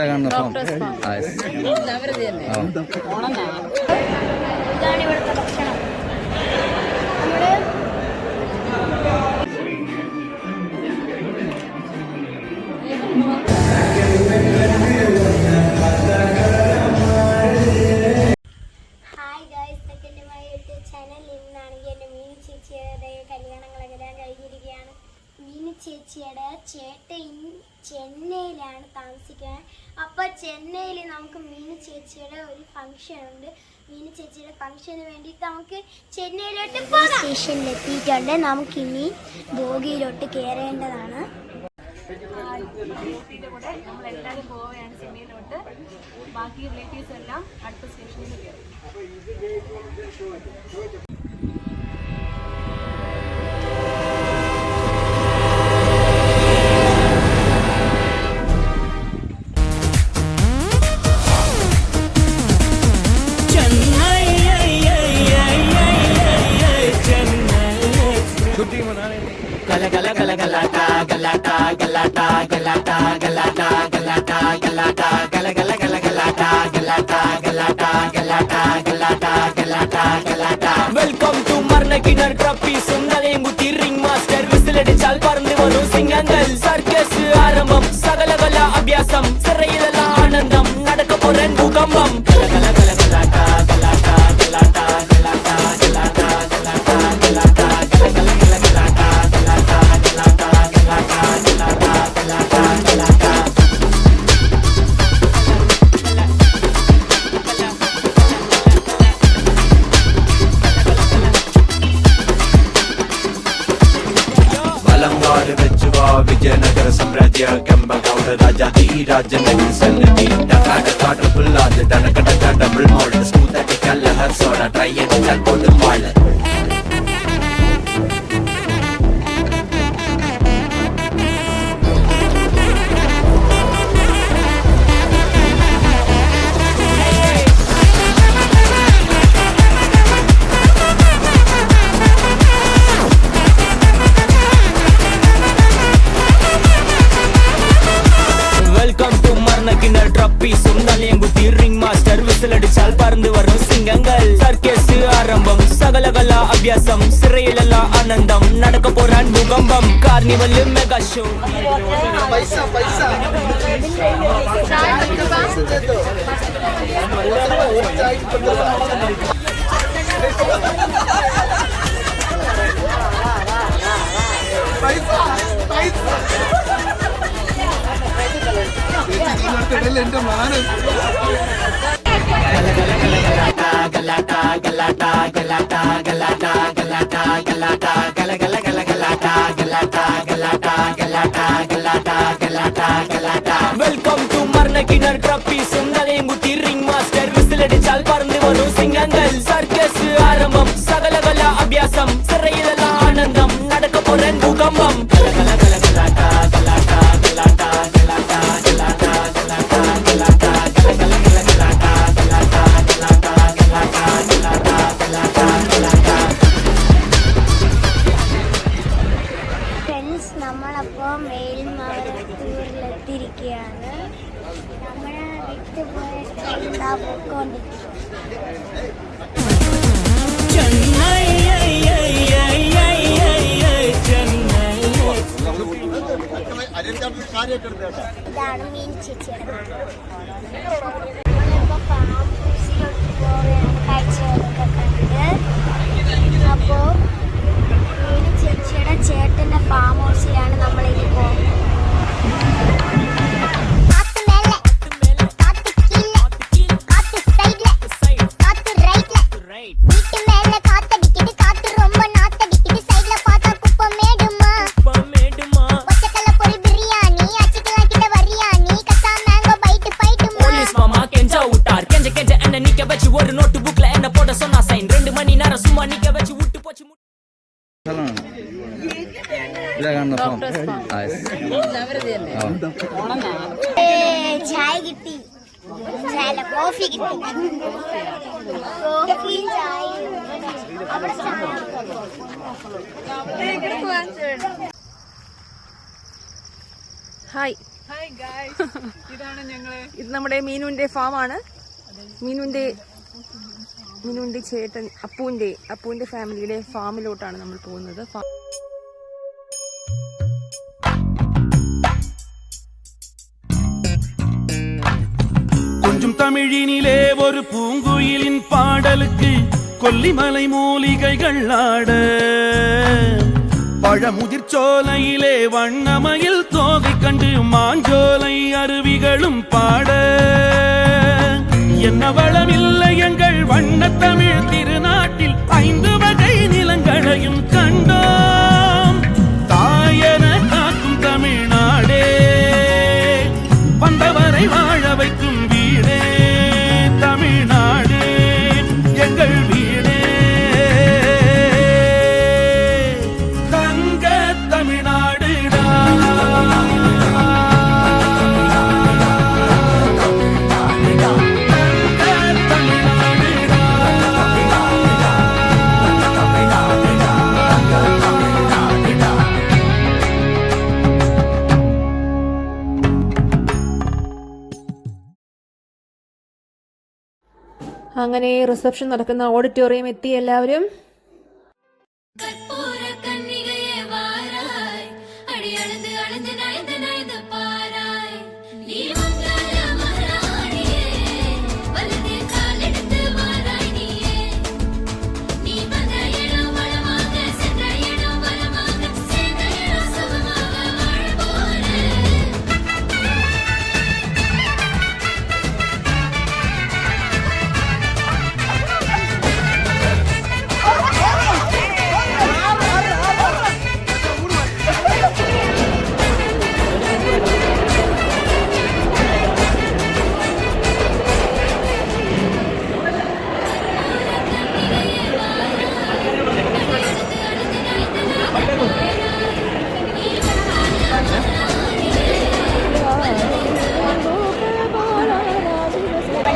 ഇതാണ് ഇവിടുത്തെ ഭക്ഷണം. Hi guys, second my YouTube channel. ഇന്നാണെങ്കിൽ എൻ്റെ മീനു ചേച്ചിയുടെ കല്യാണങ്ങളൊക്കെ കഴിഞ്ഞിരിക്കുകയാണ്. മീനു ചേച്ചിയുടെ ചേട്ടൻ ചെന്നൈയിലാണ് താമസിക്കുന്നത്. അപ്പോൾ ചെന്നൈയിൽ നമുക്ക് മീനു ചേച്ചിയുടെ ഒരു ഫംഗ്ഷൻ ഉണ്ട്. മീനു ചേച്ചിയുടെ ഫംഗ്ഷന് വേണ്ടിയിട്ട് നമുക്ക് ചെന്നൈയിലോട്ട് സ്റ്റേഷനിലെത്തിയിട്ടുണ്ട്. നമുക്കിനി ബോഗിയിലോട്ട് കയറേണ്ടതാണ്. കൂടെ നമ്മളെല്ലാവരും പോവുകയാണ് ചെന്നൈയിലോട്ട്. ബാക്കി റിലേറ്റീവ്സ് എല്ലാം അടുത്ത സ്റ്റേഷനിൽ കയറും. Gala gala gala galata galata galata galata galata galata galata gala gala gala galata galata galata galata galata galata galata. Welcome to Marnakinar Trophy Sundalenguthi Ring Master whistle അടിച്ചാൽ പറന്നു വരും സിംഗങ്ങൾ. സർക്കസ് ആരംഭം സകലകല അഭ്യാസം സിറയിലല്ല ആനന്ദം നടക്കപ്പോരൻ ഭൂകമ്പം. ഗല ഗല ഗല galata galata galata galata galata galata galata gala gala gala galata galata galata galata galata galata galata. Balangaru vechuva Vijayanagara Samrajya Kembagowda Rajadi Rajanagari Sannadhi Dakada Kata Pullad Danakada Double Mold Smooth at Kalahar Soda Try and Chal Put Mold. Welcome to Marnakinar Trophy Sundalenguthi Ring Master whistle അടിച്ചാൽ പറന്നു വരും സിംഗങ്ങൾ. Circus ആരംഭം സകലകല അഭ്യാസം സിറയിലല്ല ആനന്ദം നടക്കപ്പോരാൻ ഭൂകമ്പം. Carnival mega show. Galata galata galata galata galata galata gala gala gala galata galata galata galata galata galata galata. Welcome to Marnakinar Trophy Sundalenguthi Ring Master whistle അടിച്ചാൽ പറന്നു വരും സിംഗങ്ങൾ. സർക്കസ് ആരംഭം സകലകല അഭ്യാസം സിറയിലല്ല ആനന്ദം നടക്കപ്പോരൻ ഭൂകമ്പം. ഗല ഗല ഗല galata galata galata galata galata galata galata gala gala gala galata galata galata galata galata galata galata. Friends, നമ്മളപ്പോൾ മേൽമാവൂരിലെത്തിയിരിക്കുകയാണ്. നമ്മളെ വിട്ടുപോയ പൊക്കോണ്ടിരിക്കും. ഇതാണ് മീൻ ചേച്ചിയുടെ ഫാം ഹൗസിലോട്ട് പോവുകയാണ്. കാഴ്ചകളൊക്കെ കണ്ട് അപ്പോൾ മീൻ ചേച്ചിയുടെ ചേട്ടൻ്റെ ഫാം ഹൗസിലാണ് നമ്മളിനി പോകുന്നത്. ஒரு நோட்டு புக்ல என்ன போட சொன்னா சைன் 2 மணி நேரம் சும்மா நிக்க வச்சு விட்டு போச்சு. ചായ കിട്ടി, കോഫി കിട്ടി. കോഫി ചായ ഹായ് ഇത് നമ്മുടെ മീനുവിന്റെ ഫാമാണ്. മീനുവിന്റെ ചേട്ടൻ അപ്പുവിന്റെ ഫാമിലിയിലെ ഫാമിലോട്ടാണ് നമ്മൾ പോകുന്നത്. கொஞ்சம் தமிழினிலே ஒரு பூங்குயிலின் பாடலுக்கு கொல்லிமலை மூலிகைகள் ஆட, பழமுதிர்ச்சோலையிலே வண்ணமயில் தோகை கண்டு மாஞ்சோலை அருவிகளும் பாட, என்ன வளமில்லை எங்கள் வண்ணத்தமிழ் திருநாட்டில் 5 வகை நிலங்களையும் கண்டோம். தாயன காக்கும் தமிழ்நாடே, வந்தவரை வாழ வைக்கும் வீடே தமிழ்நாடே, எங்கள் வீடே தங்க தமிழ்நாடுடா. അങ്ങനെ റിസപ്ഷൻ നടക്കുന്ന ഓഡിറ്റോറിയം എത്തി എല്ലാവരും.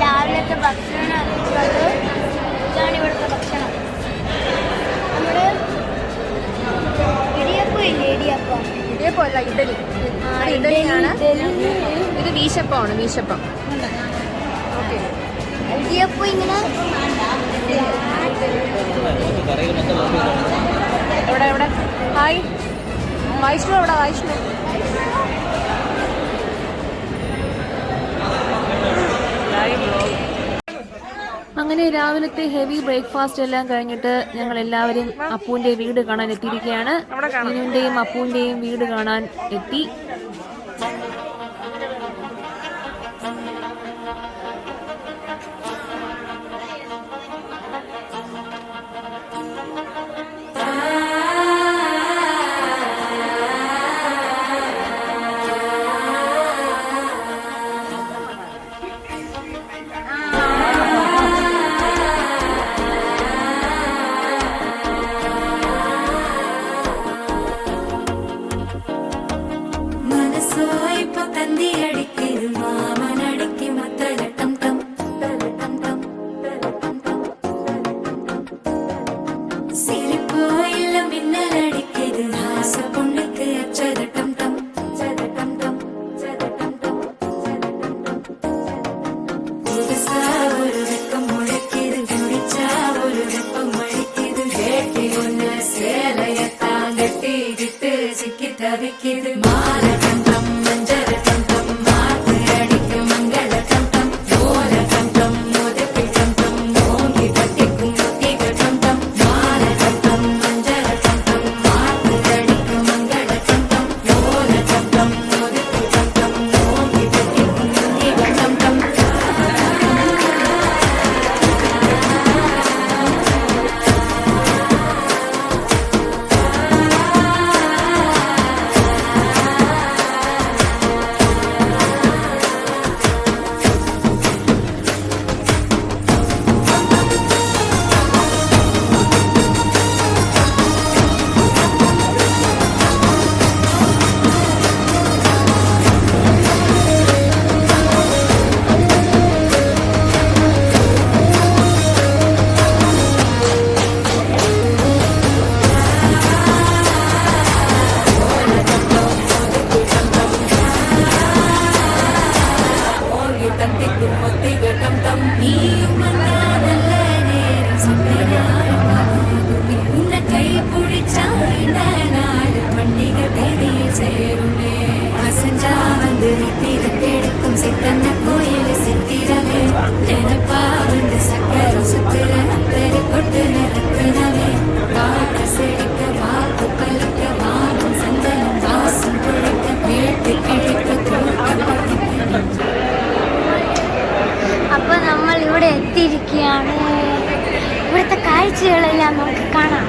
രാവിലത്തെ ഭക്ഷണം ഇതാണ് ഇവിടുത്തെ ഭക്ഷണം. നമ്മുടെ ഇടിയപ്പമല്ല, ഇഡലിയാണ്. ഇത് വീശപ്പമാണ്. ഓക്കെ, ഇടിയപ്പം ഇങ്ങനെ എവിടെ ഹായ് വൈഷ്ണു, എവിടെ വൈഷ്ണു? അങ്ങനെ രാവിലത്തെ ഹെവി ബ്രേക്ക്ഫാസ്റ്റ് എല്ലാം കഴിഞ്ഞിട്ട് ഞങ്ങൾ എല്ലാവരും അപ്പുവിന്റെ വീട് കാണാൻ എത്തിയിരിക്കുകയാണ്. മീനുവിന്റെയും അപ്പുവിന്റെയും വീട് കാണാൻ എത്തി. കൂട്ടം നീയും നല്ല നേരം ഉന്നെ കൈ പിടിച്ചാല് പண்டிക தேதியில் சேருமே அசஞ்சா வந்து தீரத்தெடுக்கும் சித்தன்ன கோயில் சித்திரமே நினப்பா வந்து சக்கரம் சுத்துற அத்தரு கொட்டு நிறத்தினவே வாக்கு செழிக்க வாக்கு பலிக்க வானம் சந்தனம் வாசம் பொழிக்க வேட்டு கிழிக்க അപ്പൊ നമ്മൾ ഇവിടെ എത്തിയിരിക്കുകയാണ്. ഇവിടുത്തെ കാഴ്ചകളെല്ലാം നമുക്ക് കാണാം.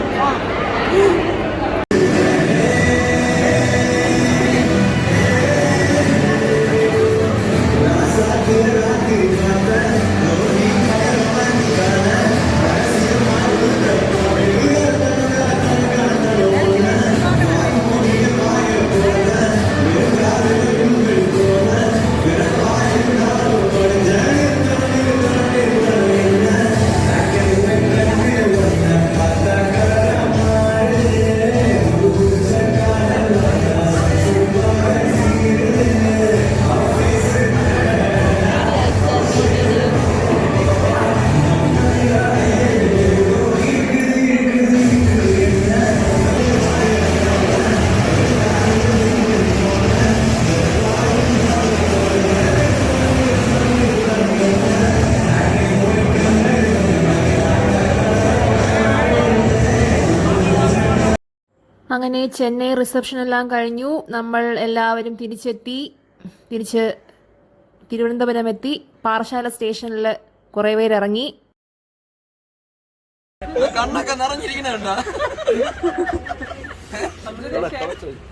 അങ്ങനെ ചെന്നൈ റിസപ്ഷൻ എല്ലാം കഴിഞ്ഞു. നമ്മൾ എല്ലാവരും തിരിച്ച് തിരുവനന്തപുരം എത്തി. പാറശാല സ്റ്റേഷനിൽ കുറേ പേര് ഇറങ്ങി. കണ്ണൊക്കെ നിറഞ്ഞിരിക്കണ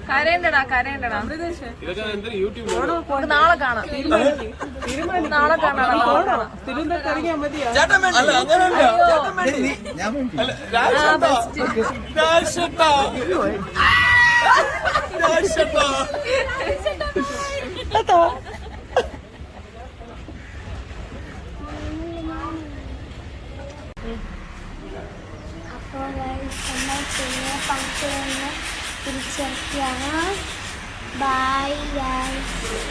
കരയണ്ടടാ നാളെ കാണാം. അപ്പോൾ നമ്മൾ പിന്നെ ഫംഗ്ഷനിൽ തിരിച്ചെത്തിയാണ്. Bye guys.